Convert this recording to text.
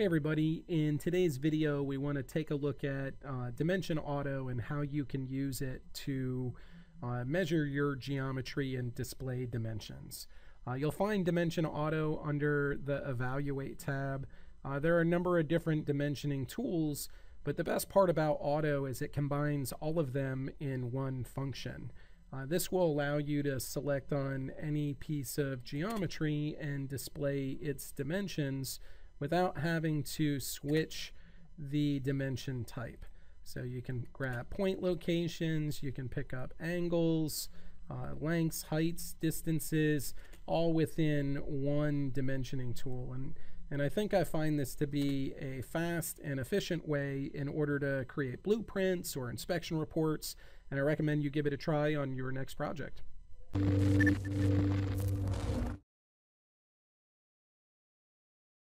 Hey everybody, in today's video we want to take a look at Dimension Auto and how you can use it to measure your geometry and display dimensions. You'll find Dimension Auto under the Evaluate tab. There are a number of different dimensioning tools, but the best part about Auto is it combines all of them in one function. This will allow you to select on any piece of geometry and display its dimensions without having to switch the dimension type. So you can grab point locations, you can pick up angles, lengths, heights, distances, all within one dimensioning tool. And I think I find this to be a fast and efficient way in order to create blueprints or inspection reports, and I recommend you give it a try on your next project.